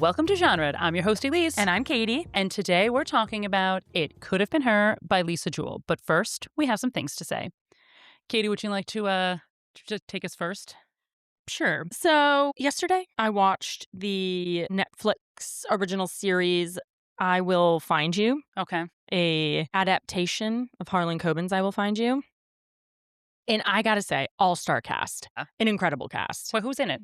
Welcome to Genre. I'm your host, Elyse. And I'm Katy. And today we're talking about It Could Have Been Her by Lisa Jewell. But first, we have some things to say. Katy, would you like to take us first? Sure. So yesterday I watched the Netflix original series I Will Find You. Okay. A adaptation of Harlan Coben's I Will Find You. And I gotta say, all-star cast. An incredible cast. Well, who's in it?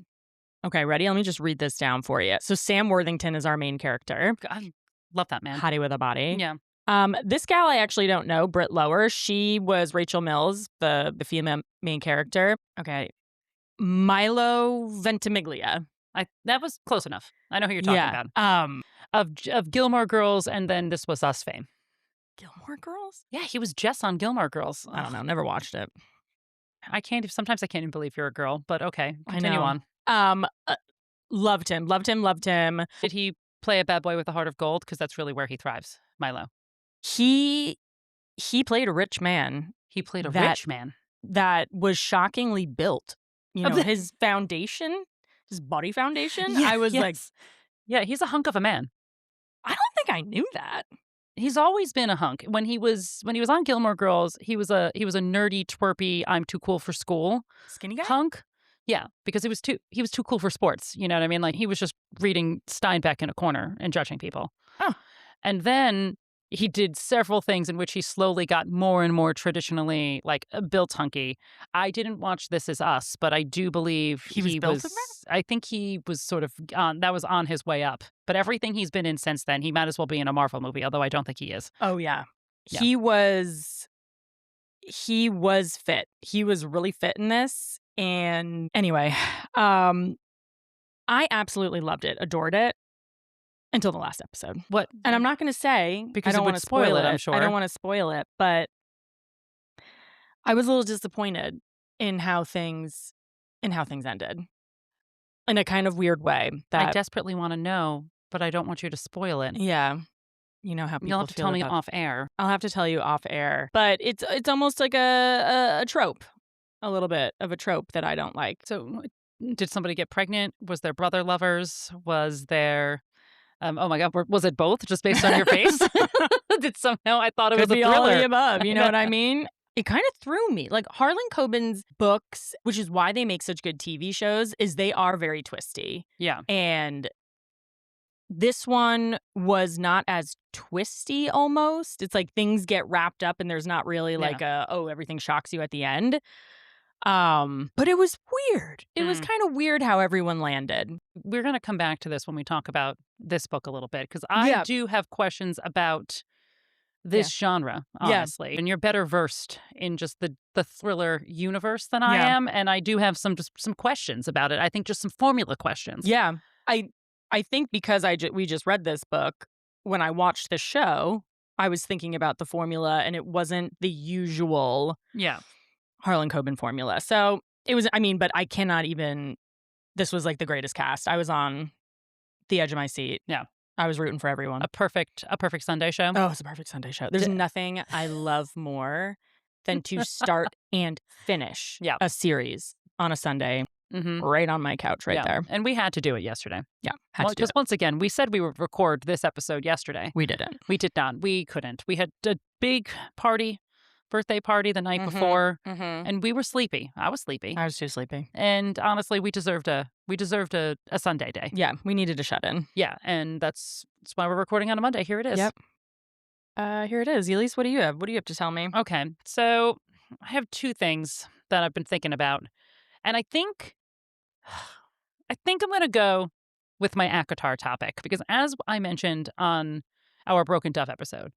Okay, ready? Let me just read this down for you. So Sam Worthington is our main character. I love that man. Hottie with a body. Yeah. This gal I actually don't know, Britt Lower. She was Rachel Mills, the female main character. Okay. Milo Ventimiglia. That was close enough. I know who you're talking about. Of Gilmore Girls, and then This Was Us fame. Gilmore Girls? Yeah, he was Jess on Gilmore Girls. I don't know. Never watched it. Sometimes I can't even believe you're a girl, but okay. Continue on. Loved him. Did he play a bad boy with a heart of gold? Because that's really where he thrives, Milo. He played a rich man. He played a rich man. That was shockingly built. You know, his foundation, his body foundation. Yeah, I was like, yeah, he's a hunk of a man. I don't think I knew that. He's always been a hunk. When he was on Gilmore Girls, he was a nerdy, twerpy, I'm too cool for school skinny guy hunk. Yeah, because he was too cool for sports. You know what I mean? Like he was just reading Steinbeck in a corner and judging people. Oh. And then he did several things in which he slowly got more and more traditionally like built hunky. I didn't watch This Is Us, but I do believe he was built in that? I think he was sort of that was on his way up. But everything he's been in since then, he might as well be in a Marvel movie, although I don't think he is. Oh yeah. He was fit. He was really fit in this. And anyway, I absolutely loved it, adored it. Until the last episode. What? And I'm not going to say because I don't want to spoil it. I'm sure. I don't want to spoil it, but I was a little disappointed in how things ended. In a kind of weird way. That I desperately want to know, but I don't want you to spoil it. Yeah. You know how people You'll have to feel tell me about... off air. I'll have to tell you off air. But it's almost like a trope. A little bit of a trope that I don't like. So did somebody get pregnant? Was there brother lovers? Was there... oh my God, was it both just based on your face? Did somehow I thought it was a thriller. All of the above, you know what I mean? It kind of threw me. Like Harlan Coben's books, which is why they make such good TV shows, is they are very twisty. Yeah. And this one was not as twisty almost. It's like things get wrapped up and there's not really like everything shocks you at the end. But it was weird. It was kind of weird how everyone landed. We're going to come back to this when we talk about this book a little bit, because I do have questions about this genre, honestly. And you're better versed in just the thriller universe than I am. And I do have some questions about it. I think just some formula questions. Yeah. I think because we just read this book, when I watched the show, I was thinking about the formula and it wasn't the usual Harlan Coben formula. So it was, but I cannot even, this was like the greatest cast. I was on the edge of my seat. Yeah. I was rooting for everyone. A perfect Sunday show. Oh, it's a perfect Sunday show. There's nothing I love more than to start and finish a series on a Sunday right on my couch there. And we had to do it yesterday. Yeah. Because once again, we said we would record this episode yesterday. We didn't. We did not. We couldn't. We had a big birthday party the night before, and we were sleepy. I was sleepy. I was too sleepy. And honestly, we deserved a Sunday day. Yeah, we needed a shut-in. Yeah, and that's why we're recording on a Monday. Here it is. Yep. Here it is. Elyse, what do you have? What do you have to tell me? Okay, so I have two things that I've been thinking about, and I think I'm going to go with my ACOTAR topic, because as I mentioned on our Broken Dove episode,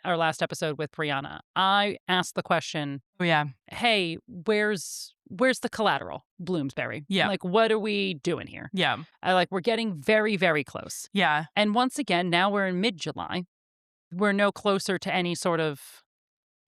our last episode with Brianna, I asked the question, hey, where's the collateral, Bloomsbury? Yeah. Like, what are we doing here? Yeah. We're getting very, very close. Yeah. And once again, now we're in mid-July. We're no closer to any sort of,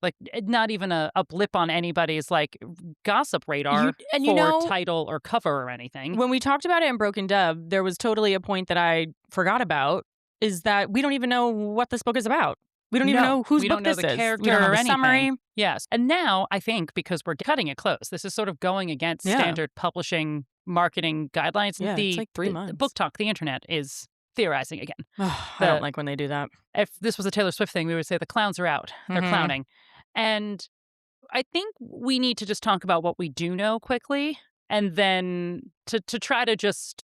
like, not even a blip on anybody's, like, gossip radar for title or cover or anything. When we talked about it in Broken Dove, there was totally a point that I forgot about, is that we don't even know what this book is about. We don't even know whose book this is. We don't know the character we don't have or a anything. Summary. Yes. And now, I think, because we're cutting it close, this is sort of going against standard publishing marketing guidelines. Yeah, it's like 3 months. Book Talk, the internet, is theorizing again. I don't like when they do that. If this was a Taylor Swift thing, we would say the clowns are out. They're clowning. And I think we need to just talk about what we do know quickly, and then to try to just,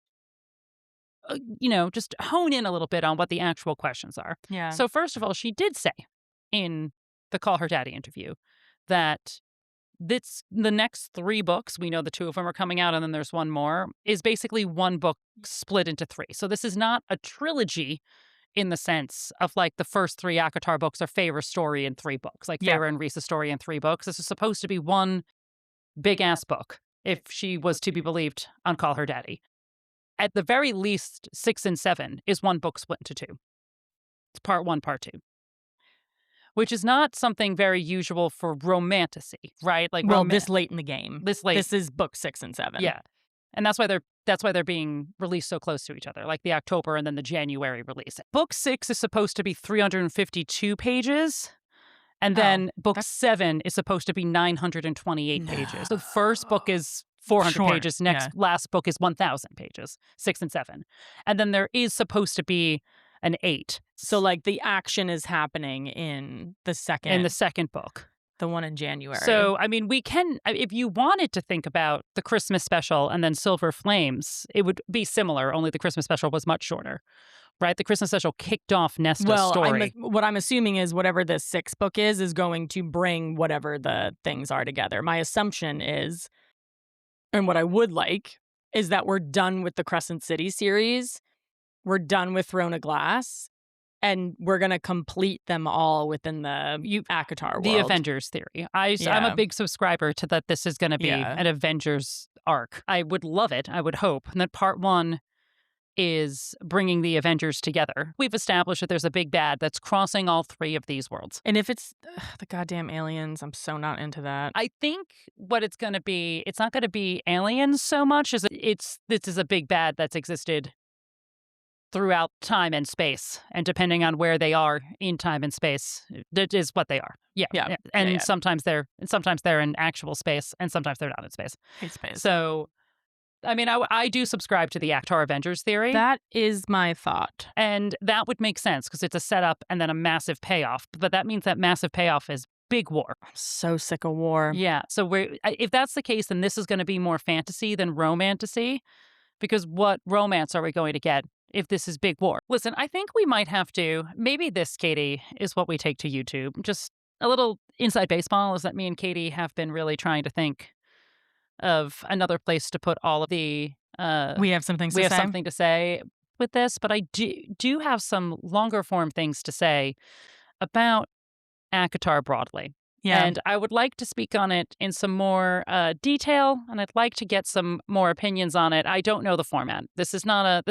just hone in a little bit on what the actual questions are. Yeah. So first of all, she did say in the Call Her Daddy interview that the next 3 books, we know the 2 of them are coming out and then there's one more, is basically one book split into 3. So this is not a trilogy in the sense of like the first 3 ACOTAR books are Feyre's story in 3 books, like Feyre and Rhys's story in 3 books. This is supposed to be one big-ass book, if she was to be believed on Call Her Daddy. At the very least, 6 and 7 is one book split into 2. It's part 1, part 2. Which is not something very usual for romantasy, right? Like, this late in the game. This is book 6 and 7. Yeah, and that's why they're being released so close to each other, like the October and then the January release. Book 6 is supposed to be 352 pages, and then book 7 is supposed to be 928 pages. So the first book is 400 pages. Last book is 1,000 pages. 6 and 7, and then there is supposed to be an 8. So, like, the action is happening in the second book. The one in January. So, I mean, we can, if you wanted to think about the Christmas special and then Silver Flames, it would be similar, only the Christmas special was much shorter, right? The Christmas special kicked off Nesta's story. What I'm assuming is whatever the 6th book is going to bring whatever the things are together. My assumption is, and what I would like, is that we're done with the Crescent City series. We're done with Throne of Glass, and we're going to complete them all within the ACOTAR world. The Avengers theory. I'm a big subscriber to that this is going to be an Avengers arc. I would love it. I would hope. And that part 1 is bringing the Avengers together. We've established that there's a big bad that's crossing all 3 of these worlds. And if it's the goddamn aliens, I'm so not into that. I think what it's going to be, it's not going to be aliens so much as this is a big bad that's existed throughout time and space, and depending on where they are in time and space, that is what they are. And sometimes they're in actual space, and sometimes they're not in space. So, I mean, I do subscribe to the ACOTAR Avengers theory. That is my thought, and that would make sense because it's a setup and then a massive payoff. But that means that massive payoff is big war. I'm so sick of war. Yeah. So if that's the case, then this is going to be more fantasy than romantasy, because what romance are we going to get if this is big war? Listen, I think we might have to, maybe this, Katy, is what we take to YouTube. Just a little inside baseball is that me and Katy have been really trying to think of another place to put all of the... we have some things to say. We have something to say with this, but I do have some longer form things to say about ACOTAR broadly. Yeah. And I would like to speak on it in some more detail, and I'd like to get some more opinions on it. I don't know the format. This is not a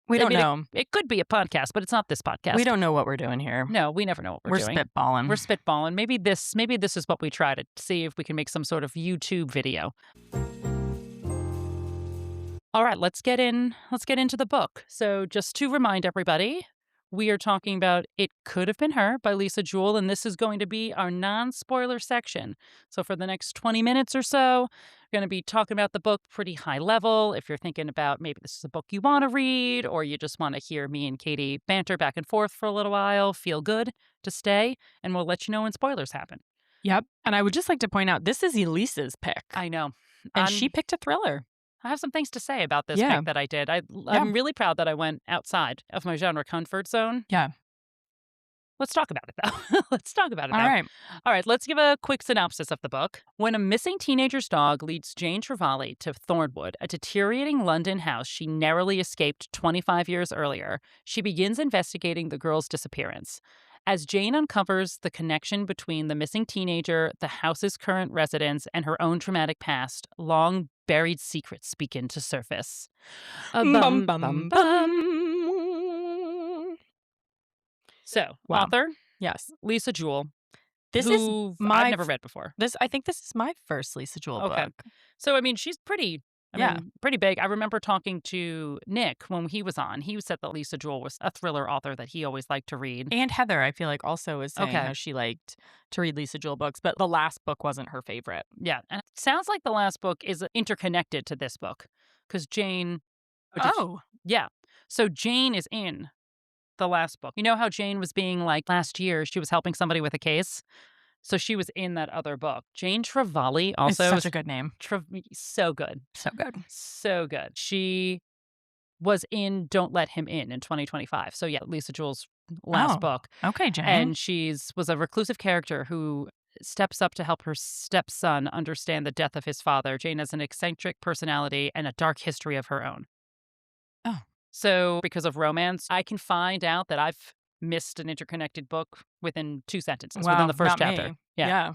We don't know. It could be a podcast, but it's not this podcast. We don't know what we're doing here. No, we never know what we're doing. We're spitballing. We're spitballing. Maybe this is what we try to see if we can make some sort of YouTube video. All right, let's get into the book. So just to remind everybody, we are talking about It Could Have Been Her by Lisa Jewell, and this is going to be our non-spoiler section. So for the next 20 minutes or so, we're going to be talking about the book pretty high level. If you're thinking about maybe this is a book you want to read, or you just want to hear me and Katy banter back and forth for a little while, feel good to stay, and we'll let you know when spoilers happen. Yep. And I would just like to point out, this is Elyse's pick. I know. And she picked a thriller. I have some things to say about this pick that I did. I'm really proud that I went outside of my genre comfort zone. Yeah. Let's talk about it, though. All right, let's give a quick synopsis of the book. When a missing teenager's dog leads Jane Trevally to Thornwood, a deteriorating London house she narrowly escaped 25 years earlier, she begins investigating the girl's disappearance. As Jane uncovers the connection between the missing teenager, the house's current residents, and her own traumatic past, long-buried secrets begin to surface. Bum, bum, bum. So, author? Yes. Lisa Jewell. I've never read before. I think this is my first Lisa Jewell book. So, I mean, she's pretty I mean, pretty big. I remember talking to Nick when he was on. He said that Lisa Jewell was a thriller author that he always liked to read. And Heather, I feel like, also was saying how she liked to read Lisa Jewell books, but the last book wasn't her favorite. Yeah. And it sounds like the last book is interconnected to this book because Jane. Yeah. So Jane is in the last book. You know how Jane was being like last year, she was helping somebody with a case? So she was in that other book. Jane Trevally also. It's such a good name. So good. So good. So good. She was in Don't Let Him In 2025. So yeah, Lisa Jewell's last book. Okay, Jane. And was a reclusive character who steps up to help her stepson understand the death of his father. Jane has an eccentric personality and a dark history of her own. Oh. So because of romance, I can find out that I've missed an interconnected book within 2 sentences within the first chapter. Me. Yeah.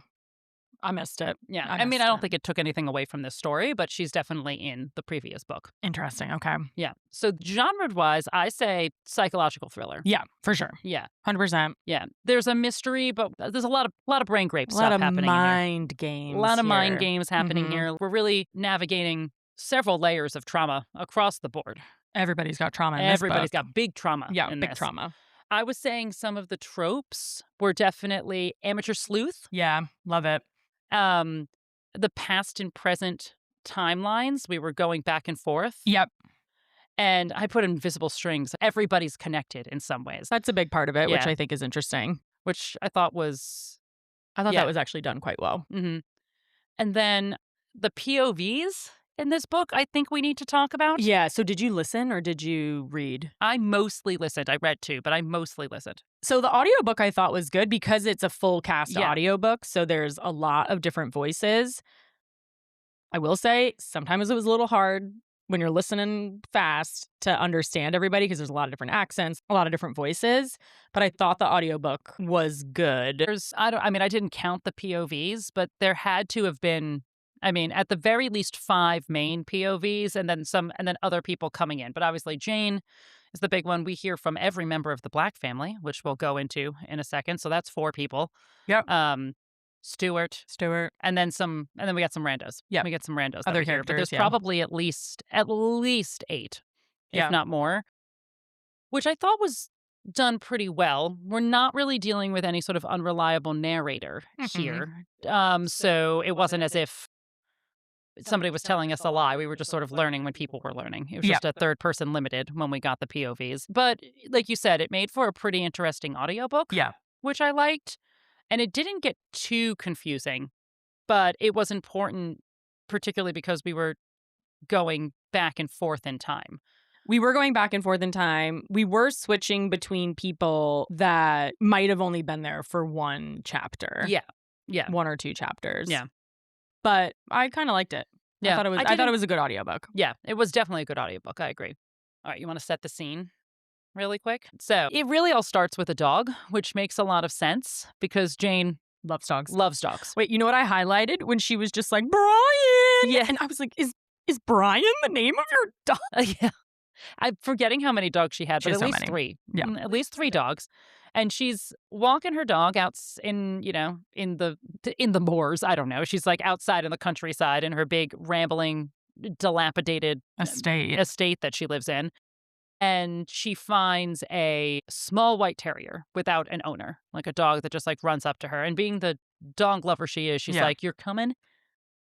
I missed it. Yeah. I mean, I don't think it took anything away from this story, but she's definitely in the previous book. Interesting. Okay. Yeah. So genre-wise, I say psychological thriller. Yeah, for sure. Yeah. 100%. Yeah. There's a mystery, but there's a lot of brain grape stuff happening here. A lot of mind games. A lot of mind games happening here. We're really navigating several layers of trauma across the board. Everybody's got trauma in this book. Everybody's got big trauma in this. Big trauma. I was saying some of the tropes were definitely amateur sleuth. Yeah, love it. The past and present timelines, we were going back and forth. Yep. And I put invisible strings. Everybody's connected in some ways. That's a big part of it, which I think is interesting. Which I thought was... that was actually done quite well. Mm-hmm. And then the POVs in this book, I think we need to talk about. Yeah, so did you listen or did you read? I mostly listened. I read too, but I mostly listened. So the audiobook I thought was good because it's a full cast audiobook, so there's a lot of different voices. I will say, sometimes it was a little hard when you're listening fast to understand everybody because there's a lot of different accents, a lot of different voices, but I thought the audiobook was good. I didn't count the POVs, but there had to have been, at the very least 5 main POVs and then other people coming in. But obviously Jane is the big one. We hear from every member of the Black family, which we'll go into in a second. So that's 4 people. Yep. Stuart. And then we got some randos. Yeah. We get some randos. Other characters. But there's probably at least 8, if not more. Which I thought was done pretty well. We're not really dealing with any sort of unreliable narrator here. So it wasn't as if somebody was telling us a lie. We were just sort of learning when people were learning. It was just a third person limited when we got the POVs. But like you said, it made for a pretty interesting audiobook. Yeah. Which I liked. And it didn't get too confusing, but it was important, particularly because we were going back and forth in time. We were going back and forth in time. We were switching between people that might have only been there for 1 chapter. Yeah. 1 or 2 chapters. Yeah. But I kind of liked it. Yeah. I thought it was a good audiobook. Yeah, it was definitely a good audiobook. I agree. All right, you want to set the scene really quick? So it really all starts with a dog, which makes a lot of sense because Jane loves dogs. Wait, you know what I highlighted when she was just like, Brian? Yeah. And I was like, is Brian the name of your dog? Yeah. I'm forgetting how many dogs she had, but at least 3. Yeah. At least 3 dogs. And she's walking her dog out in the moors. I don't know. She's like outside in the countryside in her big rambling, dilapidated estate that she lives in. And she finds a small white terrier without an owner, like a dog that just like runs up to her. And being the dog lover she is, she's like, "You're coming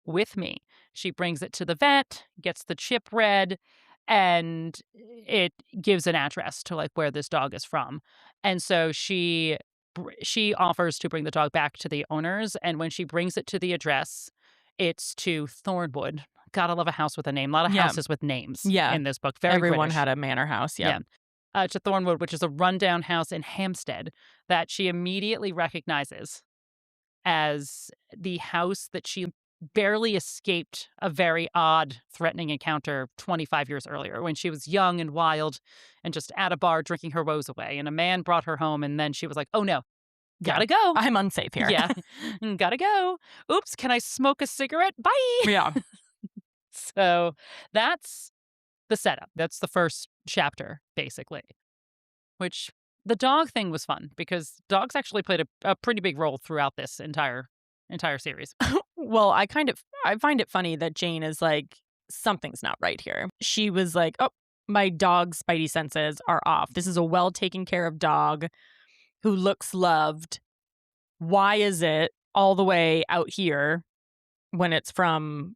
with me." She brings it to the vet, gets the chip read, and it gives an address to like where this dog is from. And so she offers to bring the dog back to the owners. And when she brings it to the address, it's to Thornwood. Gotta love a house with a name. A lot of houses with names in this book. Everyone British. had a manor house. To Thornwood, which is a rundown house in Hampstead that she immediately recognizes as the house that she barely escaped a very odd, threatening encounter 25 years earlier when she was young and wild and just at a bar drinking her woes away. And a man brought her home, and then she was like, "Oh no, gotta go. I'm unsafe here." Yeah, gotta go. Oops, can I smoke a cigarette? Bye. Yeah. So that's the setup. That's the first chapter, basically. Which the dog thing was fun because dogs actually played a pretty big role throughout this entire series. Well, I find it funny that Jane is like something's not right here. She was like, oh, my dog's spidey senses are off. This is a well taken care of dog who looks loved. Why is it all the way out here when it's from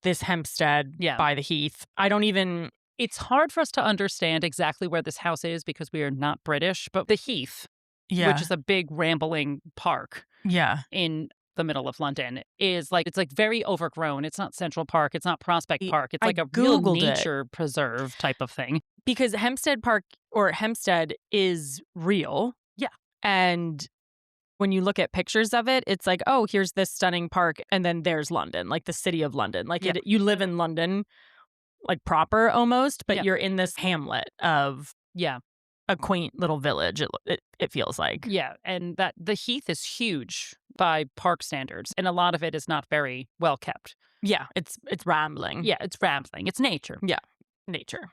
this Hempstead by the Heath? I don't even... It's hard for us to understand exactly where this house is because we are not British, but the Heath, which is a big rambling park in the middle of London, is like, it's like very overgrown. It's not Central Park. It's not Prospect Park. It's like a real nature preserve type of thing. Because Hempstead Park or Hempstead is real. Yeah. And when you look at pictures of it, it's like, oh, here's this stunning park. And then there's London, like the city of London. Like you live in London, like proper almost, but you're in this hamlet of a quaint little village, it feels like. Yeah, and that the Heath is huge by park standards, and a lot of it is not very well kept. Yeah, it's rambling. Yeah, it's rambling. It's nature. Yeah, nature.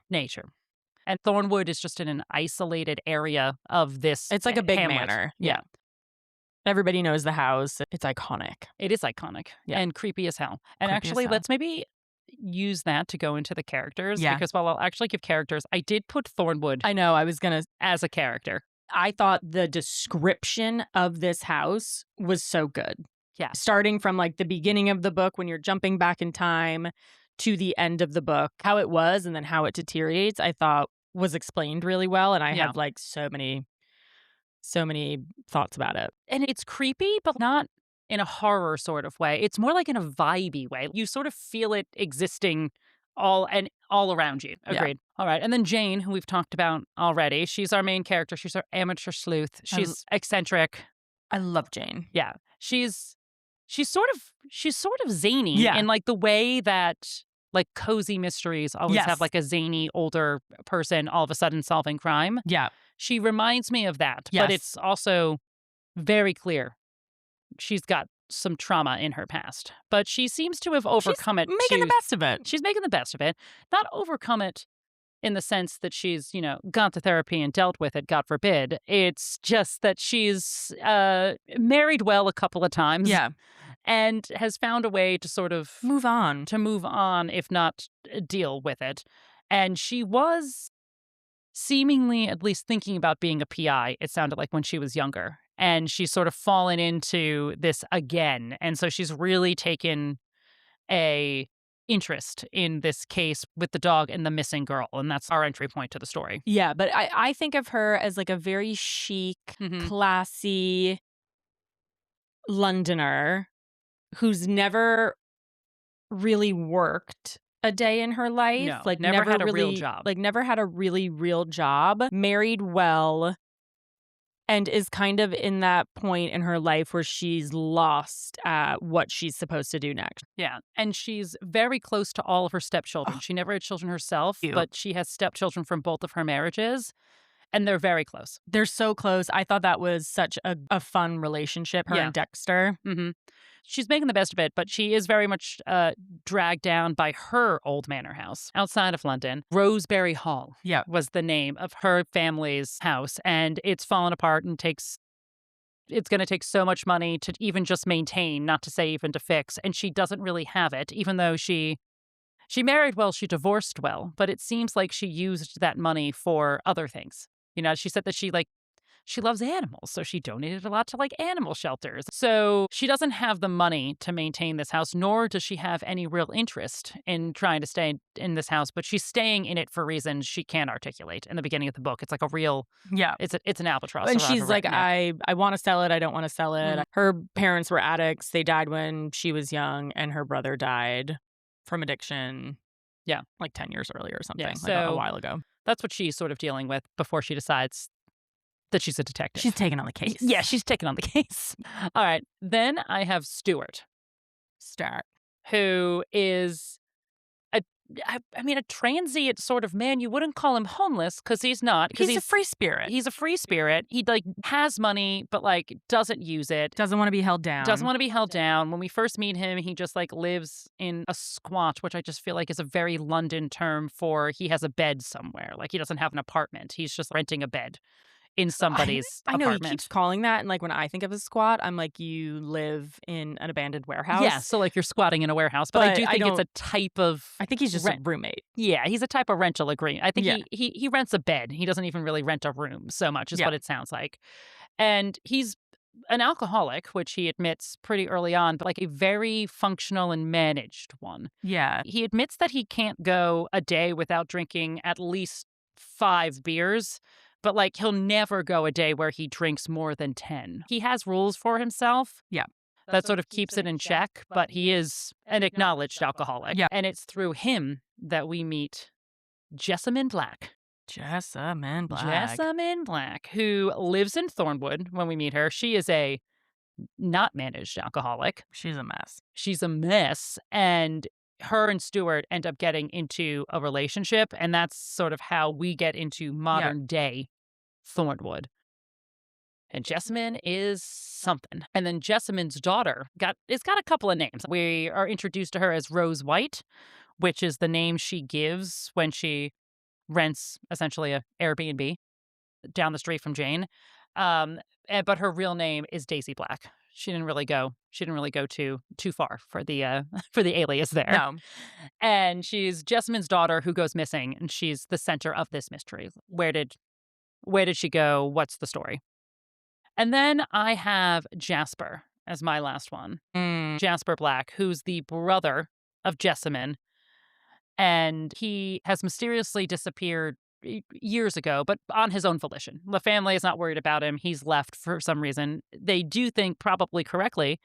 And Thornwood is just in an isolated area of this. It's like a big hamlet. manor. Yeah. Everybody knows the house. It's iconic. It is iconic and creepy as hell. And actually, let's maybe use that to go into the characters. Because while I'll actually give characters, I did put Thornwood. I know, I was going to. As a character. I thought the description of this house was so good. Yeah. Starting from like the beginning of the book when you're jumping back in time to the end of the book, how it was and then how it deteriorates, I thought was explained really well. And I have like so many thoughts about it. And it's creepy, but not in a horror sort of way. It's more like in a vibey way. You sort of feel it existing all around you. Agreed. Yeah. All right. And then Jane, who we've talked about already, she's our main character. She's our amateur sleuth. She's eccentric. I love Jane. Yeah. She's sort of zany in like the way that like cozy mysteries always have like a zany older person all of a sudden solving crime. Yeah. She reminds me of that, but it's also very clear she's got some trauma in her past. But she seems to have overcome it. Making the best of it. She's making the best of it. Not overcome it in the sense that she's, gone to therapy and dealt with it, God forbid. It's just that she's married well a couple of times. Yeah. And has found a way to sort of move on, if not deal with it. And she was seemingly at least thinking about being a PI, it sounded like, when she was younger. And she's sort of fallen into this again. And so she's really taken a interest in this case with the dog and the missing girl. And that's our entry point to the story. Yeah, but I think of her as like a very chic, classy Londoner who's never really worked a day in her life. No, like never had really, a real job. Like never had a really real job. Married well. And is kind of in that point in her life where she's lost at what she's supposed to do next. Yeah. And she's very close to all of her stepchildren. She never had children herself, but she has stepchildren from both of her marriages. And they're very close. They're so close. I thought that was such a fun relationship, her and Dexter. Mm-hmm. She's making the best of it, but she is very much dragged down by her old manor house outside of London. Roseberry Hall was the name of her family's house, and it's fallen apart and it's going to take so much money to even just maintain, not to say even to fix, and she doesn't really have it, even though she married well, she divorced well, but it seems like she used that money for other things. She said that she loves animals, so she donated a lot to, like, animal shelters. So she doesn't have the money to maintain this house, nor does she have any real interest in trying to stay in this house, but she's staying in it for reasons she can't articulate. In the beginning of the book, it's like a real... Yeah. It's an albatross. And she's like, I want to sell it, I don't want to sell it. Mm-hmm. Her parents were addicts. They died when she was young, and her brother died from addiction. Yeah. Like 10 years earlier or something, like a while ago. That's what she's sort of dealing with before she decides that she's a detective. She's taking on the case. Yeah, she's taking on the case. All right. Then I have Stuart, who is a transient sort of man. You wouldn't call him homeless because he's not. He's a free spirit. He's a free spirit. He has money, but doesn't use it. Doesn't want to be held down. When we first meet him, he just lives in a squat, which I just feel like is a very London term for he has a bed somewhere. He doesn't have an apartment. He's just renting a bed in somebody's I know he apartment. keeps calling that, and, like, when I think of a squat, I'm like, you live in an abandoned warehouse. Yeah, so, like, you're squatting in a warehouse, but I do think it's a type of I think he's just a roommate. Yeah, he's a type of rental agreement. I think Yeah. he rents a bed. He doesn't even really rent a room so much is Yeah. what it sounds like. And he's an alcoholic, which he admits pretty early on, but, like, a very functional and managed one. Yeah. He admits that he can't go a day without drinking at least 5 beers, but, like, he'll never go a day where he drinks more than 10. He has rules for himself. Yeah. That sort of keeps it in check, but he is an acknowledged alcoholic. Yeah. And it's through him that we meet Jessamine Black. Jessamine Black. Jessamine Black, who lives in Thornwood when we meet her. She is a not managed alcoholic. She's a mess. She's a mess. And her and Stuart end up getting into a relationship. And that's sort of how we get into modern day Thornwood. And Jessamine is something. And then Jessamine's daughter got a couple of names. We are introduced to her as Rose White, which is the name she gives when she rents essentially a Airbnb down the street from Jane. But her real name is Daisy Black. She didn't really go too far for the for the alias there. No. And she's Jessamine's daughter who goes missing, and she's the center of this mystery. Where did she go? What's the story? And then I have Jasper as my last one. Jasper Black, who's the brother of Jessamine. And he has mysteriously disappeared years ago, but on his own volition. The family is not worried about him. He's left for some reason. They do think, probably correctly,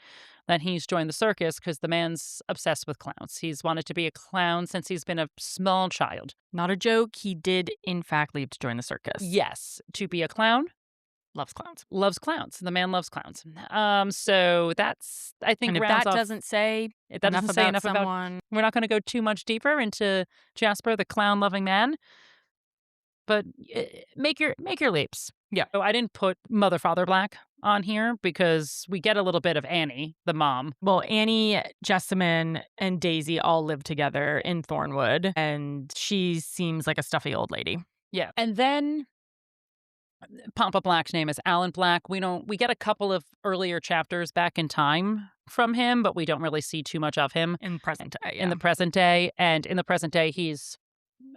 that he's joined the circus because the man's obsessed with clowns. He's wanted to be a clown since he's been a small child. Not a joke. He did, in fact, leave to join the circus. Yes, to be a clown. Loves clowns. Loves clowns. The man loves clowns. So that's, I think, and if rounds that off, doesn't say that doesn't enough say about enough someone. about. We're not going to go too much deeper into Jasper, the clown-loving man. But make your leaps. Yeah. So I didn't put Mother, Father Black on here because we get a little bit of Annie, the mom. Well, Annie, Jessamine, and Daisy all live together in Thornwood, and she seems like a stuffy old lady. Yeah. And then Pampa Black's name is Alan Black. We get a couple of earlier chapters back in time from him, but we don't really see too much of him in present day. In the present day, and in the present day, he's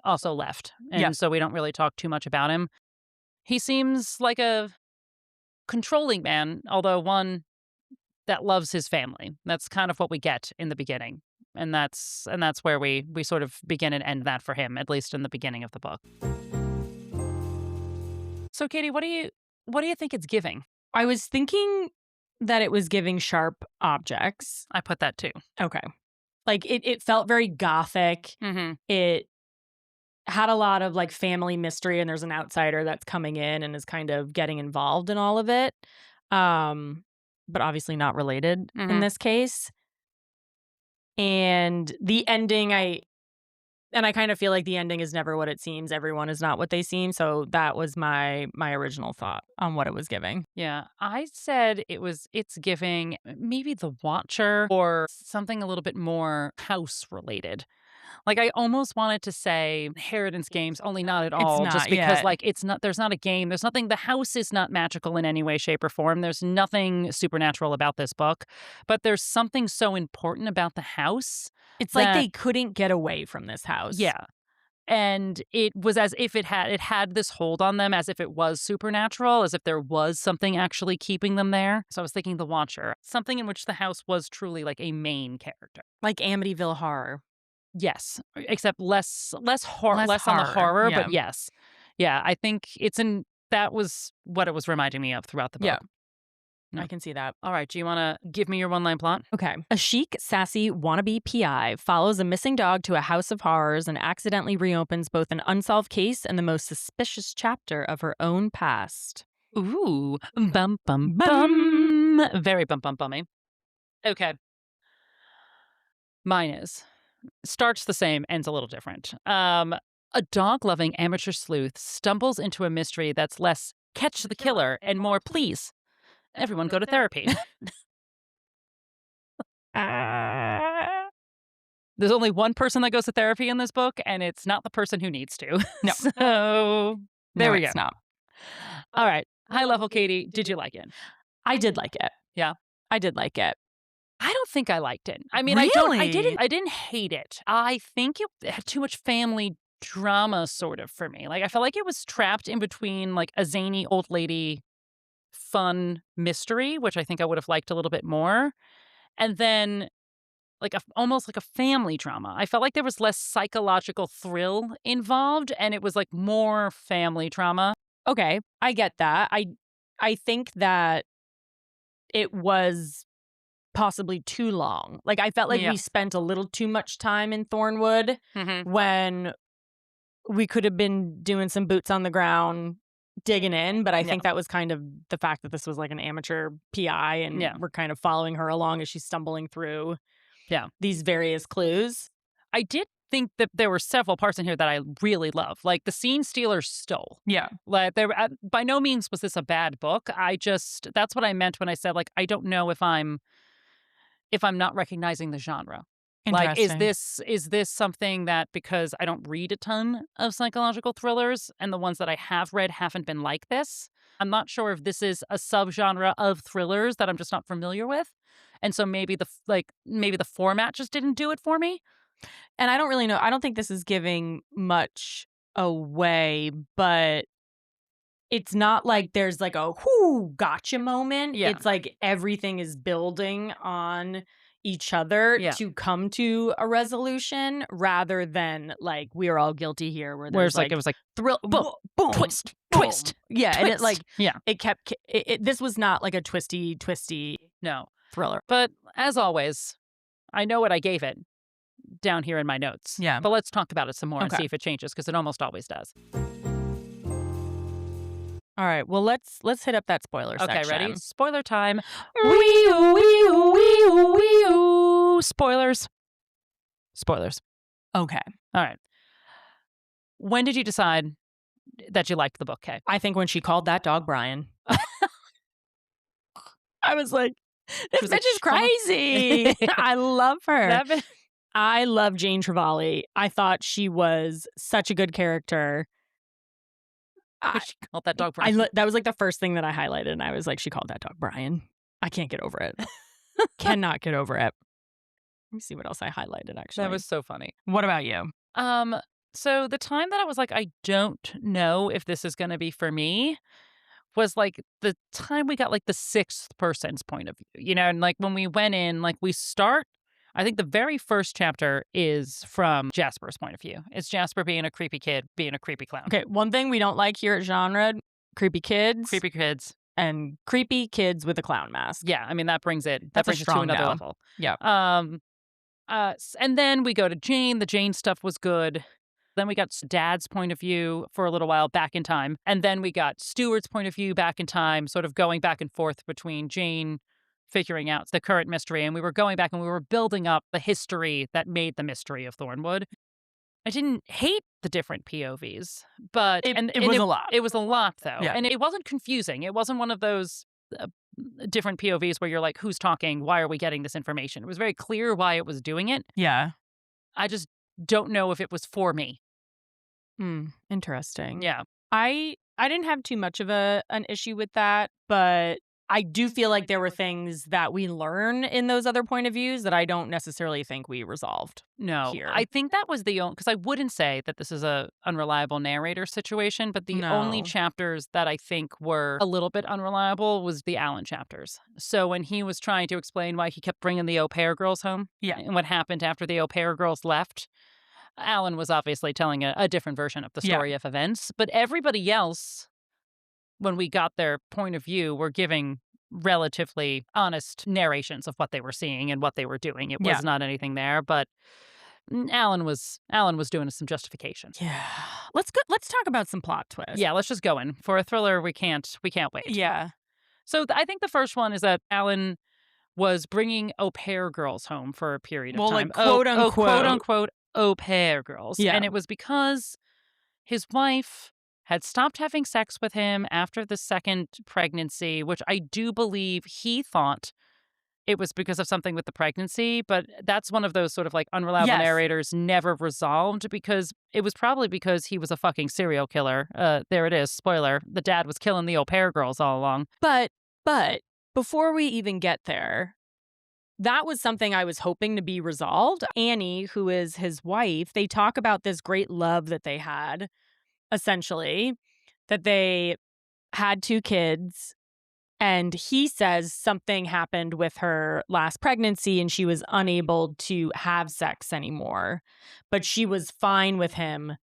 also left, and so we don't really talk too much about him. He seems like a controlling man, although one that loves his family. That's kind of what we get in the beginning, and that's where we sort of begin and end that for him, at least in the beginning of the book. So, Katy, what do you think it's giving? I was thinking that it was giving sharp objects. I put that too. Okay, like it felt very gothic. Mm-hmm. It had a lot of like family mystery, and there's an outsider that's coming in and is kind of getting involved in all of it, but obviously not related in this case. And the ending, I kind of feel like the ending is never what it seems. Everyone is not what they seem. So that was my original thought on what it was giving. Yeah, I said it's giving maybe The Watcher or something a little bit more house related. Like, I almost wanted to say Inheritance Games, only not at all. It's not, just because, like, there's not a game. There's nothing. The house is not magical in any way, shape, or form. There's nothing supernatural about this book. But there's something so important about the house. It's like they couldn't get away from this house. Yeah. And it was as if it had this hold on them, as if it was supernatural, as if there was something actually keeping them there. So I was thinking The Watcher, something in which the house was truly like a main character. Like Amityville Horror. Yes, except less on the horror, but yes. Yeah, I think that was what it was reminding me of throughout the book. Yeah. No. I can see that. All right, do you want to give me your one-line plot? Okay. A chic, sassy, wannabe PI follows a missing dog to a house of horrors and accidentally reopens both an unsolved case and the most suspicious chapter of her own past. Ooh, bum, bum, bum. Very bum, bum, bummy. Okay. Mine starts the same, ends a little different. A dog-loving amateur sleuth stumbles into a mystery that's less catch the killer and more please. Everyone go to therapy. There's only one person that goes to therapy in this book, and it's not the person who needs to. No. So there we go. It's not. All right. High level, Katy, did you like it? I did like it. Yeah. I did like it. I don't think I liked it. I mean, Really? I didn't hate it. I think it had too much family drama sort of for me. Like I felt like it was trapped in between like a zany old lady fun mystery, which I think I would have liked a little bit more. And then like almost like a family drama. I felt like there was less psychological thrill involved and it was like more family drama. Okay, I get that. I think that it was possibly too long. Like, I felt like we spent a little too much time in Thornwood when we could have been doing some boots on the ground digging in, but I think that was kind of the fact that this was like an amateur PI and we're kind of following her along as she's stumbling through these various clues. I did think that there were several parts in here that I really love. Like the scene stealers stole. Yeah. Like there by no means was this a bad book. That's what I meant when I said like I don't know if I'm not recognizing the genre. Like is this something that because I don't read a ton of psychological thrillers and the ones that I have read haven't been like this? I'm not sure if this is a subgenre of thrillers that I'm just not familiar with. And so maybe the format just didn't do it for me. And I don't really know. I don't think this is giving much away, but it's not like there's like a whoo gotcha moment. Yeah. It's like everything is building on each other to come to a resolution rather than like we're all guilty here where there's like it was like thrill boom, boom twist boom. twist yeah twist. And it like it kept this was not like a twisty no thriller. But as always, I know what I gave it down here in my notes. Yeah. But let's talk about it some more and see if it changes because it almost always does. All right. Well, let's hit up that spoiler section. Okay, ready? Spoiler time. Spoilers. Spoilers. Okay. All right. When did you decide that you liked the book, Kay? I think when she called that dog Brian. I was like, this bitch is crazy. I love her. I love Jane Trevally. I thought she was such a good character. She called that dog Brian. That was like the first thing that I highlighted, and I was like, she called that dog Brian. I can't get over it. Cannot get over it. Let me see what else I highlighted, actually. That was so funny. What about you? So the time that I was like, I don't know if this is going to be for me was like the time we got like the sixth person's point of view, you know, and like when we went in, like we start, I think the very first chapter is from Jasper's point of view. It's Jasper being a creepy kid, being a creepy clown. Okay, one thing we don't like here at Genre, creepy kids. Creepy kids. And creepy kids with a clown mask. Yeah, I mean, that brings it to another level. Yeah. And then we go to Jane. The Jane stuff was good. Then we got Dad's point of view for a little while back in time. And then we got Stuart's point of view back in time, sort of going back and forth between Jane figuring out the current mystery. And we were going back and we were building up the history that made the mystery of Thornwood. I didn't hate the different POVs, but it was a lot. It was a lot, though. Yeah. And it wasn't confusing. It wasn't one of those different POVs where you're like, who's talking? Why are we getting this information? It was very clear why it was doing it. Yeah. I just don't know if it was for me. Interesting. Yeah. I didn't have too much of an issue with that, but I do feel like there were things that we learn in those other point of views that I don't necessarily think we resolved. No, here. I think that was the only, because I wouldn't say that this is a unreliable narrator situation, but the only chapters that I think were a little bit unreliable was the Alan chapters. So when he was trying to explain why he kept bringing the au pair girls home and what happened after the au pair girls left, Alan was obviously telling a different version of the story of events, but everybody else, when we got their point of view, were giving relatively honest narrations of what they were seeing and what they were doing. It was not anything there, but Alan was doing some justification. Yeah. Let's talk about some plot twists. Yeah, let's just go in. For a thriller, we can't wait. Yeah. So I think the first one is that Alan was bringing au pair girls home for a period of time. Like quote unquote au pair girls. Yeah. And it was because his wife had stopped having sex with him after the second pregnancy, which I do believe he thought it was because of something with the pregnancy, but that's one of those sort of like unreliable narrators never resolved because it was probably because he was a fucking serial killer. There it is, spoiler. The dad was killing the au pair girls all along. But before we even get there, that was something I was hoping to be resolved. Annie, who is his wife, they talk about this great love that they had, essentially, that they had 2 kids. And he says something happened with her last pregnancy and she was unable to have sex anymore. But she was fine with him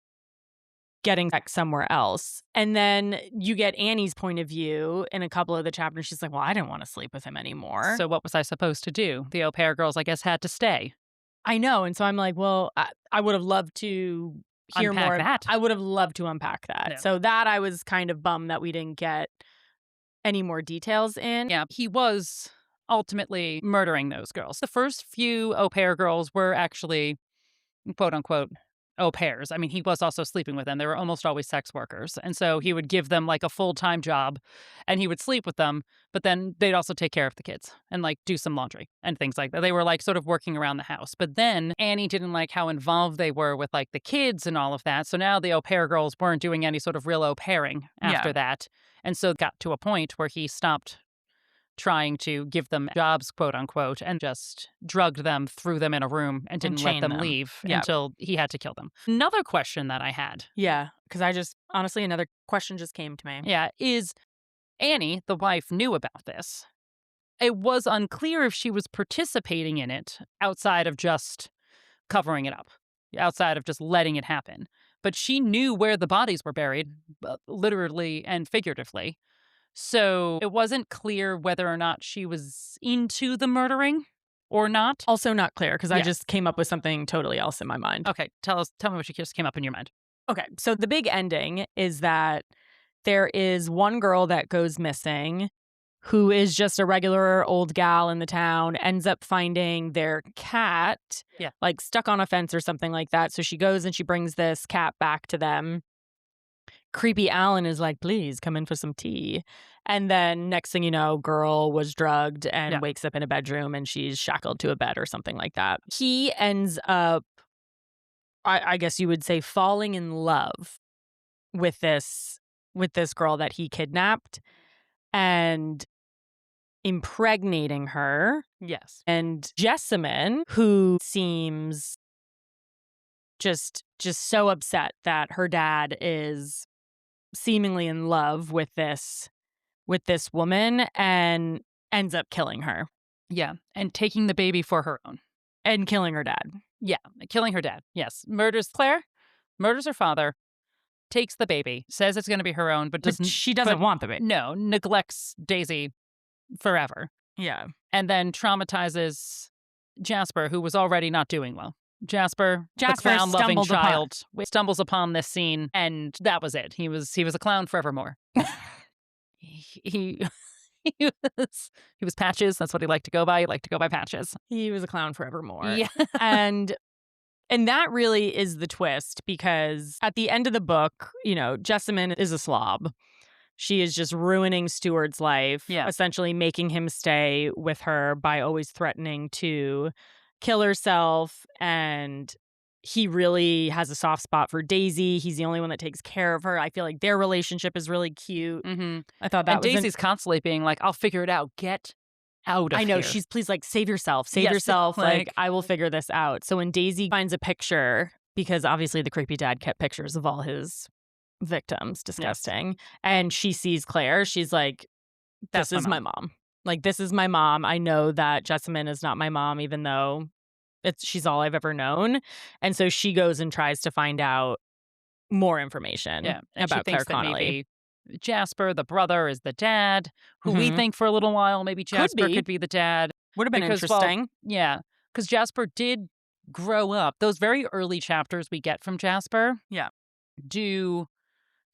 getting sex somewhere else. And then you get Annie's point of view in a couple of the chapters. She's like, well, I didn't want to sleep with him anymore. So what was I supposed to do? The au pair girls, I guess, had to stay. I know. And so I'm like, well, I would have loved to hear unpack more. That. I would have loved to unpack that. Yeah. So that I was kind of bummed that we didn't get any more details in. Yeah, he was ultimately murdering those girls. The first few au pair girls were actually, quote unquote, au pairs. I mean, he was also sleeping with them. They were almost always sex workers. And so he would give them like a full-time job and he would sleep with them, but then they'd also take care of the kids and like do some laundry and things like that. They were like sort of working around the house. But then Annie didn't like how involved they were with like the kids and all of that. So now the au pair girls weren't doing any sort of real au pairing after that. And so it got to a point where he stopped trying to give them jobs, quote unquote, and just drugged them, threw them in a room, and didn't let them leave until he had to kill them. Another question that I had. Yeah, because honestly, another question just came to me. Yeah, is Annie, the wife, knew about this. It was unclear if she was participating in it outside of just covering it up, outside of just letting it happen. But she knew where the bodies were buried, literally and figuratively. So it wasn't clear whether or not she was into the murdering or not. Also not clear because I just came up with something totally else in my mind. Okay, tell me what just came up in your mind. Okay, so the big ending is that there is one girl that goes missing who is just a regular old gal in the town, ends up finding their cat, like stuck on a fence or something like that. So she goes and she brings this cat back to them. Creepy Alan is like, please come in for some tea. And then next thing you know, girl was drugged and wakes up in a bedroom and she's shackled to a bed or something like that. He ends up, I guess you would say, falling in love with this girl that he kidnapped and impregnating her. Yes. And Jessamine, who seems just so upset that her dad is seemingly in love with this woman and ends up killing her. Yeah, and taking the baby for her own. And killing her dad. Yeah, killing her dad. Yes. Murders Claire, murders her father, takes the baby, says it's going to be her own, but she doesn't want the baby. No, neglects Daisy forever. Yeah. And then traumatizes Jasper, who was already not doing well. Jasper, the clown-loving child, stumbles upon this scene, and that was it. He was a clown forevermore. he was Patches. That's what he liked to go by. He liked to go by Patches. He was a clown forevermore. Yeah. And that really is the twist, because at the end of the book, Jessamine is a slob. She is just ruining Stuart's life, essentially making him stay with her by always threatening to kill herself. And he really has a soft spot for Daisy. He's the only one that takes care of her. I feel like their relationship is really cute. Mm-hmm. I thought that and Daisy's constantly being like, I'll figure it out. Get out of here. I know. She's please, like, save yourself. Save yourself. Like, I will figure this out. So when Daisy finds a picture, because obviously the creepy dad kept pictures of all his victims, disgusting. Yes. And she sees Claire. She's like, this is my mom. Like, this is my mom. I know that Jessamine is not my mom, even though she's all I've ever known. And so she goes and tries to find out more information about Claire Connolly. Jasper, the brother, is the dad, who we think for a little while maybe Jasper could be the dad. Would have been interesting. Well, because Jasper did grow up. Those very early chapters we get from Jasper do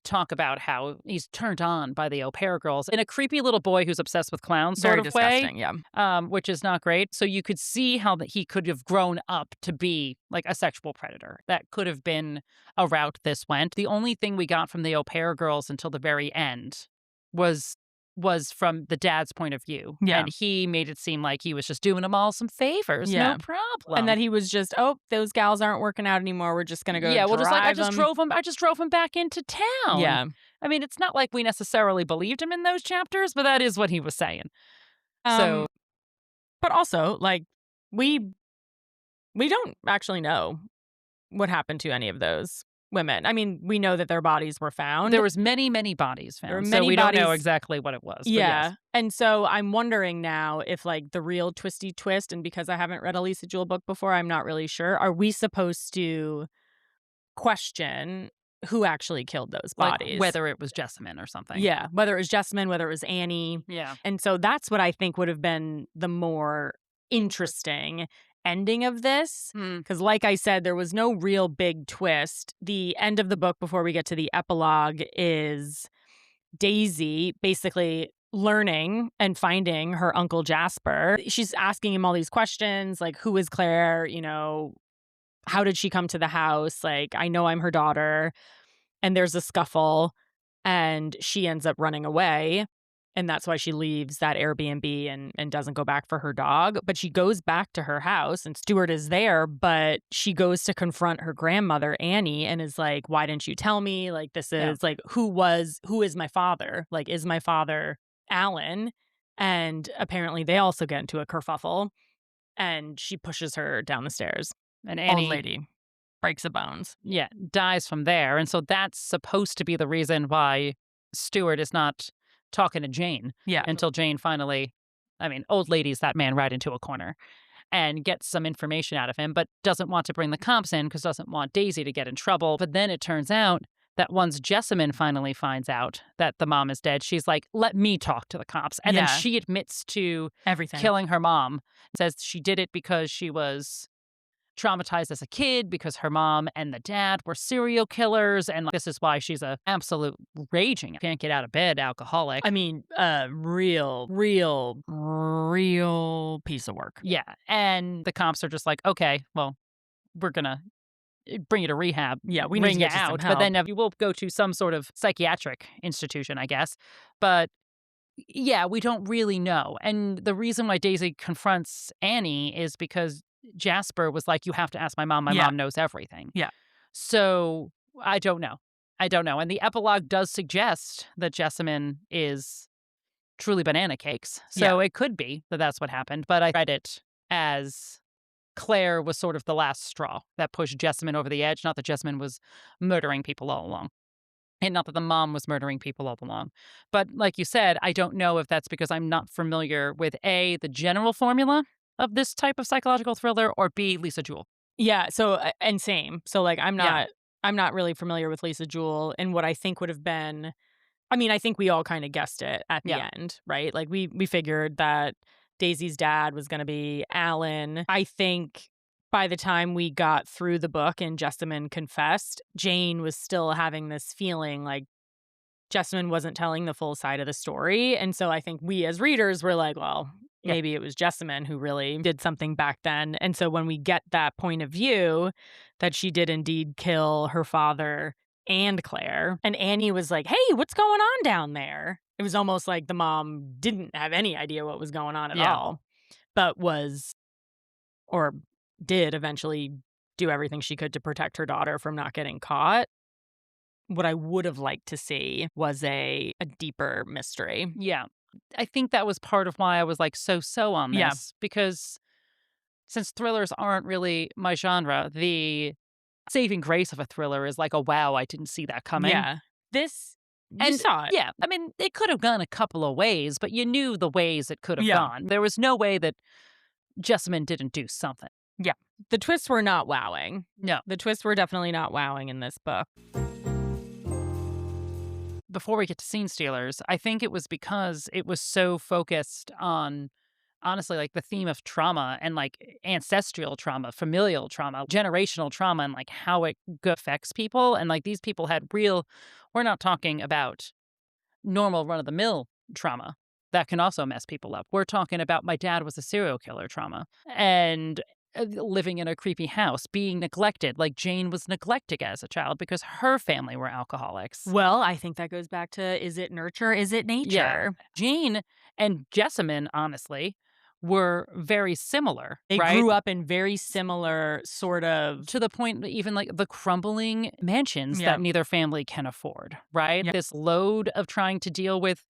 talk about how he's turned on by the au pair girls in a creepy little boy who's obsessed with clowns sort of disgusting, way, which is not great. So you could see how that he could have grown up to be like a sexual predator. That could have been a route this went. The only thing we got from the au pair girls until the very end was was from the dad's point of view. Yeah. And he made it seem like he was just doing them all some favors. Yeah. No problem. And that he was just, oh, those gals aren't working out anymore. We're just going to go well, just like, I just them. drove him back into town. Yeah. I mean, it's not like we necessarily believed him in those chapters, but that is what he was saying. But also, like, we don't actually know what happened to any of those women. I mean, we know that their bodies were found. There was many, many bodies found. There were many so we bodies. Don't know exactly what it was. Yeah. Yes. And so I'm wondering now if, like, the real twisty twist, and because I haven't read a Lisa Jewell book before, I'm not really sure. Are we supposed to question who actually killed those bodies? Like whether it was Jessamine or something. Yeah. Whether it was Jessamine, whether it was Annie. Yeah. And so that's what I think would have been the more interesting ending of this. Because like I said, there was no real big twist. The end of the book before we get to the epilogue is Daisy basically learning and finding her uncle Jasper. She's asking him all these questions, like, who is Claire? You know, how did she come to the house? Like, I know I'm her daughter. And there's a scuffle and she ends up running away. And that's why she leaves that Airbnb and doesn't go back for her dog. But she goes back to her house and Stuart is there. But she goes to confront her grandmother, Annie, and is like, why didn't you tell me? Like, this is like, who is my father? Like, is my father Alan? And apparently they also get into a kerfuffle. And she pushes her down the stairs. And Annie, old lady, breaks the bones. Yeah, dies from there. And so that's supposed to be the reason why Stuart is not talking to Jane. Yeah. Until Jane finally, old lady's that man right into a corner and gets some information out of him, but doesn't want to bring the cops in because doesn't want Daisy to get in trouble. But then it turns out that once Jessamine finally finds out that the mom is dead, she's like, let me talk to the cops. And then she admits to everything, killing her mom. Says she did it because she was traumatized as a kid because her mom and the dad were serial killers. And this is why she's a absolute raging, can't get out of bed alcoholic. I mean, real piece of work. Yeah. And the cops are just like, okay, well, we're going to bring you to rehab. Yeah, we need to get you out. But then you will go to some sort of psychiatric institution, I guess. But yeah, we don't really know. And the reason why Daisy confronts Annie is because Jasper was like, you have to ask my mom. My mom knows everything. Yeah. So I don't know. And the epilogue does suggest that Jessamine is truly banana cakes. So it could be that that's what happened. But I read it as Claire was sort of the last straw that pushed Jessamine over the edge. Not that Jessamine was murdering people all along. And not that the mom was murdering people all along. But like you said, I don't know if that's because I'm not familiar with A, the general formula of this type of psychological thriller, or B, Lisa Jewell. Yeah, so and same. So like I'm not really familiar with Lisa Jewell, and what I think would have been, I think we all kind of guessed it at the end, right? Like we figured that Daisy's dad was going to be Alan. I think by the time we got through the book and Jessamine confessed, Jane was still having this feeling like Jessamine wasn't telling the full side of the story. And so I think we as readers were like, well, maybe it was Jessamine who really did something back then. And so when we get that point of view that she did indeed kill her father and Claire, and Annie was like, hey, what's going on down there? It was almost like the mom didn't have any idea what was going on at all, but did eventually do everything she could to protect her daughter from not getting caught. What I would have liked to see was a deeper mystery. Yeah. I think that was part of why I was like so on this. Yeah. Because since thrillers aren't really my genre, the saving grace of a thriller is like, oh, wow, I didn't see that coming. Yeah. You saw it. Yeah. It could have gone a couple of ways, but you knew the ways it could have gone. There was no way that Jessamine didn't do something. Yeah. The twists were not wowing. No. The twists were definitely not wowing in this book. Before we get to Scene Stealers, I think it was because it was so focused on, honestly, like the theme of trauma and like ancestral trauma, familial trauma, generational trauma, and like how it affects people. And like these people had we're not talking about normal run-of-the-mill trauma that can also mess people up. We're talking about my dad was a serial killer trauma. And living in a creepy house, being neglected, like Jane was neglected as a child because her family were alcoholics. Well, I think that goes back to, is it nurture? Is it Yeah. nature? Jane and Jessamine, honestly, were very similar, They right? grew up in very similar sort of. To the point that even like the crumbling mansions Yeah. that neither family can afford, right? Yeah. This load of trying to deal with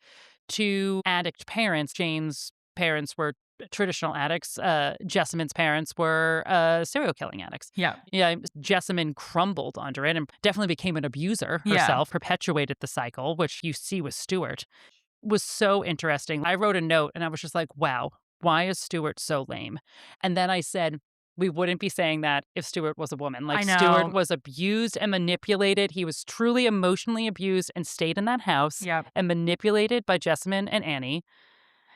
two addict parents. Jane's parents were traditional addicts. Jessamine's parents were serial killing addicts. Yeah. Yeah, Jessamine crumbled under it and definitely became an abuser Yeah. herself, perpetuated the cycle, which you see with Stuart. Was so interesting. I wrote a note and I was just like, wow, why is Stuart so lame? And then I said, we wouldn't be saying that if Stuart was a woman. Like, I know. Stuart was abused and manipulated. He was truly emotionally abused and stayed in that house Yeah. and manipulated by Jessamine and Annie.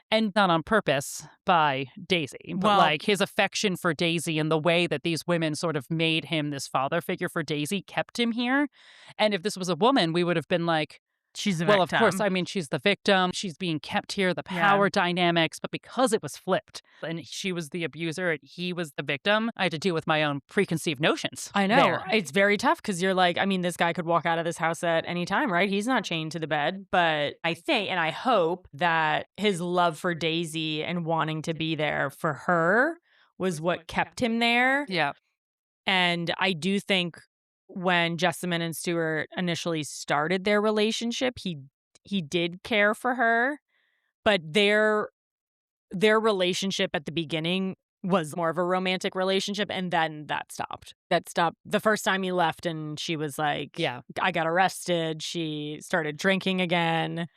And not on purpose by Daisy, but Well- like his affection for Daisy and the way that these women sort of made him this father figure for Daisy kept him here. And if this was a woman, we would have been like, She's the well, victim. of course, I mean, she's the victim. She's being kept here, the power dynamics. But because it was flipped and she was the abuser and he was the victim, I had to deal with my own preconceived notions. I know. there. It's very tough because you're like, I mean, this guy could walk out of this house at any time, right? He's not chained to the bed. But I think and I hope that his love for Daisy and wanting to be there for her was what kept him there. Yeah. And I do think when Jessamine and Stuart initially started their relationship, he did care for her, but their relationship at the beginning was more of a romantic relationship, and then that stopped. That stopped the first time he left, and she was like, Yeah. I got arrested. She started drinking again.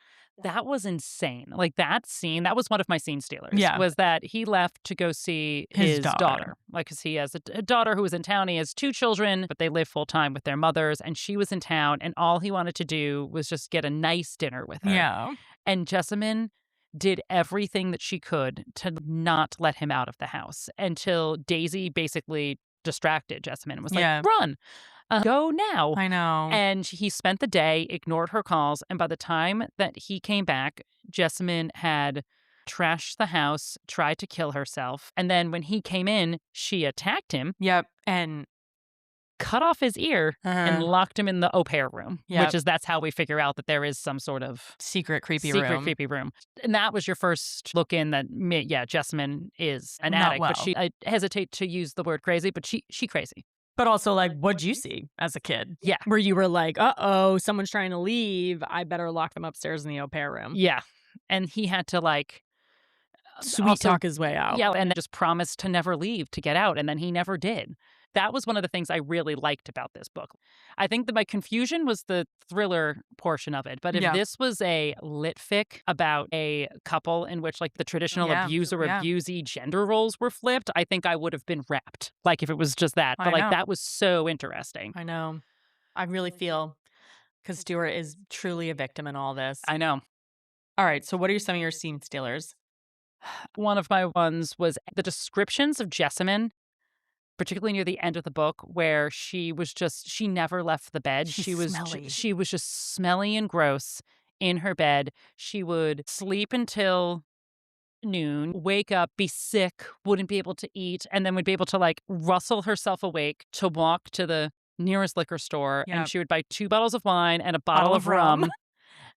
That was insane. Like that scene, that was one of my scene stealers. Yeah. Was that he left to go see his daughter. Like, because he has a daughter who was in town. He has two children, but they live full time with their mothers. And she was in town. And all he wanted to do was just get a nice dinner with her. Yeah. And Jessamine did everything that she could to not let him out of the house until Daisy basically distracted Jessamine and was like, run. Go now. I know. And he spent the day, ignored her calls. And by the time that he came back, Jessamine had trashed the house, tried to kill herself. And then when he came in, she attacked him. Yep. And cut off his ear and locked him in the au pair room, Yep. that's how we figure out that there is some sort of secret creepy room. And that was your first look in that, Jessamine is an Not addict. well. But I hesitate to use the word crazy, but she crazy. But also, like, what'd you see as a kid? Yeah. Where you were like, uh-oh, someone's trying to leave. I better lock them upstairs in the au pair room. Yeah. And he had to, like, Sweet talk his way out. Yeah, and then just promised to never leave, to get out, and then he never did. That was one of the things I really liked about this book. I think that my confusion was the thriller portion of it. But if this was a lit fic about a couple in which, like, the traditional abuser-abusee gender roles were flipped, I think I would have been rapt. Like, if it was just that. But, that was so interesting. I know. I really feel, because Stuart is truly a victim in all this. I know. All right, so what are some of your scene stealers? One of my ones was the descriptions of Jessamine, particularly near the end of the book, where she never left the bed. She's she was smelly. she was just smelly and gross in her bed. She would sleep until noon, wake up, be sick, wouldn't be able to eat, and then would be able to, like, rustle herself awake to walk to the nearest liquor store, and she would buy 2 bottles of wine and a bottle of rum.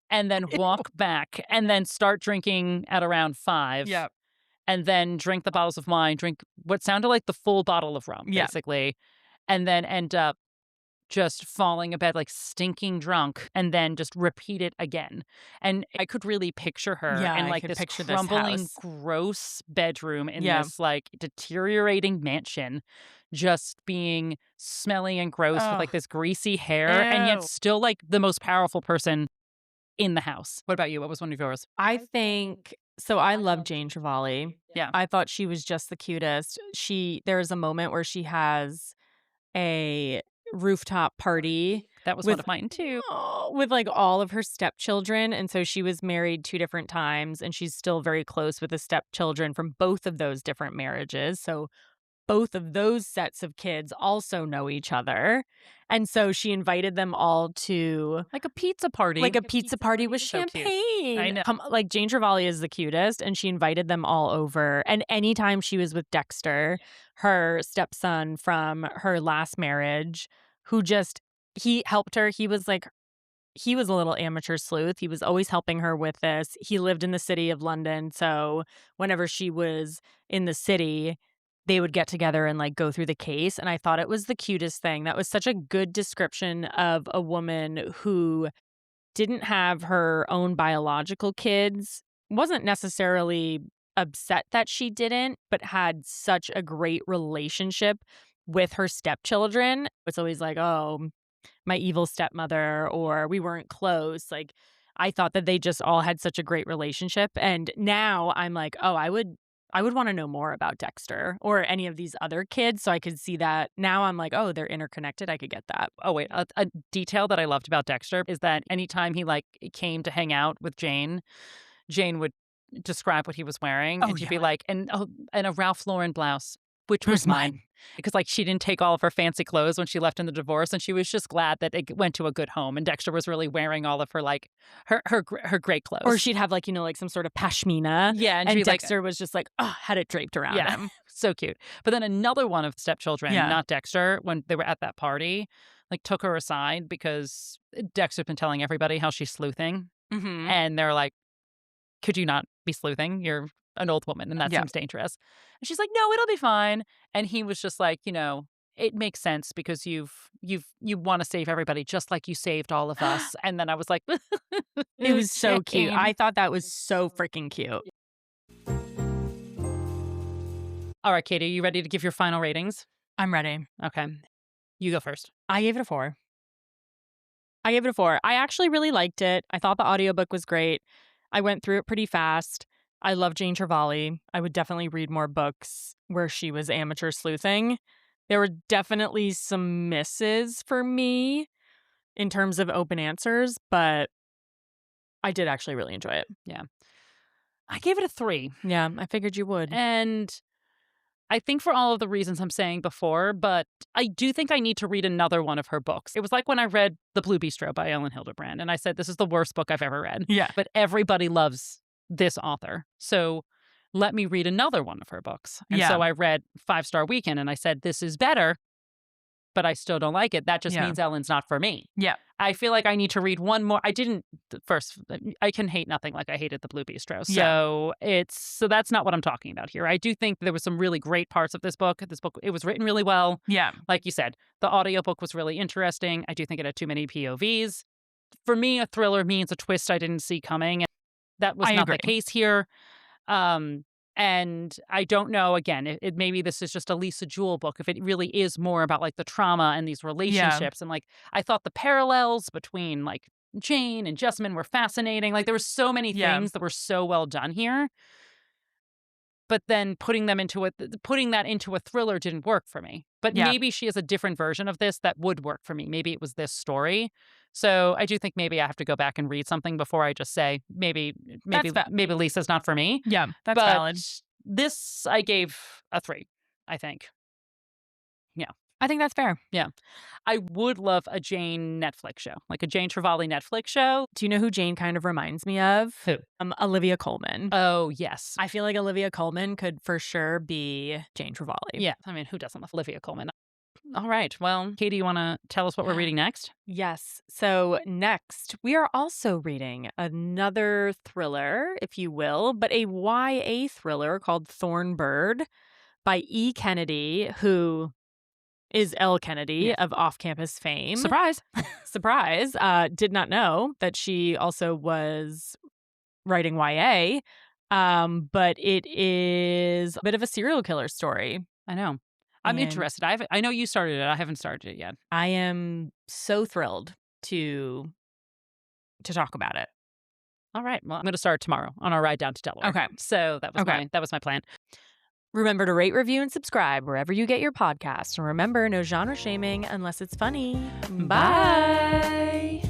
And then walk back and then start drinking at around 5. Yep. And then drink the bottles of wine, drink what sounded like the full bottle of rum, basically. And then end up just falling in bed, like, stinking drunk, and then just repeat it again. And I could really picture her in, like, this crumbling, gross bedroom in this, like, deteriorating mansion, just being smelly and gross with, like, this greasy hair, and yet still, like, the most powerful person in the house. What about you? What was one of yours? I think, so I love Jane Trevally. Yeah. I thought she was just the cutest. There's a moment where she has a rooftop party. That was one of mine too. With, like, all of her stepchildren. And so she was married 2 different times, and she's still very close with the stepchildren from both of those different marriages. So both of those sets of kids also know each other. And so she invited them all to like a pizza party. Like a pizza party with So cute. champagne. I know. Like Jane Trevally is the cutest, and she invited them all over. And anytime she was with Dexter, her stepson from her last marriage, he helped her. He was a little amateur sleuth. He was always helping her with this. He lived in the city of London. So whenever she was in the city, they would get together and like go through the case. And I thought it was the cutest thing. That was such a good description of a woman who didn't have her own biological kids, wasn't necessarily upset that she didn't, but had such a great relationship with her stepchildren. It's always like, oh, my evil stepmother, or we weren't close. Like, I thought that they just all had such a great relationship. And now I'm like, oh, I would want to know more about Dexter or any of these other kids, so I could see that. Now I'm like, oh, they're interconnected. I could get that. Oh, wait. A detail that I loved about Dexter is that anytime he like came to hang out with Jane would describe what he was wearing. And she'd be like, and a Ralph Lauren blouse, which was mine. Because like she didn't take all of her fancy clothes when she left in the divorce, and she was just glad that it went to a good home. And Dexter was really wearing all of her like her great clothes. Or she'd have like, like some sort of pashmina. Yeah, and Dexter was just like, oh, had it draped around him. So cute. But then another one of the stepchildren, not Dexter, when they were at that party, like took her aside because Dexter's been telling everybody how she's sleuthing, and they're like, could you not be sleuthing? You're an old woman, and that seems dangerous. And she's like, no, it'll be fine. And he was just like, it makes sense because you want to save everybody just like you saved all of us. And then I was like, it was so cute. I thought that was so freaking cute. All right, Katy, are you ready to give your final ratings? I'm ready. Okay. You go first. I gave it a 4. I actually really liked it. I thought the audiobook was great. I went through it pretty fast. I love Jane Trevally. I would definitely read more books where she was amateur sleuthing. There were definitely some misses for me in terms of open answers, but I did actually really enjoy it. Yeah. I gave it a 3. Yeah, I figured you would. And I think for all of the reasons I'm saying before, but I do think I need to read another one of her books. It was like when I read The Blue Bistro by Ellen Hildebrand, and I said, this is the worst book I've ever read. Yeah. But everybody loves this author. So let me read another one of her books. And so I read 5 Star Weekend, and I said, this is better, but I still don't like it. That just means Ellen's not for me. Yeah. I feel like I need to read one more. I can hate nothing like I hated The Blue Bistro. So so that's not what I'm talking about here. I do think there was some really great parts of this book. It was written really well. Yeah. Like you said, the audiobook was really interesting. I do think it had too many POVs. For me, a thriller means a twist I didn't see coming. That was not the case here. And I don't know, again, maybe this is just a Lisa Jewell book, if it really is more about like the trauma and these relationships. And like, I thought the parallels between like Jane and Jessamine were fascinating. Like there were so many things that were so well done here. But then putting that into a thriller didn't work for me. But maybe she has a different version of this that would work for me. Maybe it was this story. So I do think maybe I have to go back and read something before I just say maybe Lisa's not for me. Yeah, that's valid. This I gave a 3, I think. Yeah. I think that's fair. Yeah. I would love a Jane Netflix show, like a Jane Trevally Netflix show. Do you know who Jane kind of reminds me of? Who? Olivia Colman. Oh, yes. I feel like Olivia Colman could for sure be Jane Trevally. Yeah. I mean, who doesn't love Olivia Colman? All right. Well, Katy, you want to tell us what we're reading next? Yes. So next, we are also reading another thriller, if you will, but a YA thriller called Thornwood by E. Kennedy, who is Elle Kennedy of off-campus fame. Surprise. Surprise. Did not know that she also was writing YA, but it is a bit of a serial killer story. I know. I'm interested. I know you started it. I haven't started it yet. I am so thrilled to talk about it. All right. Well, I'm going to start tomorrow on our ride down to Delaware. Okay. So that was my plan. Remember to rate, review, and subscribe wherever you get your podcasts. And remember, no genre shaming unless it's funny. Bye.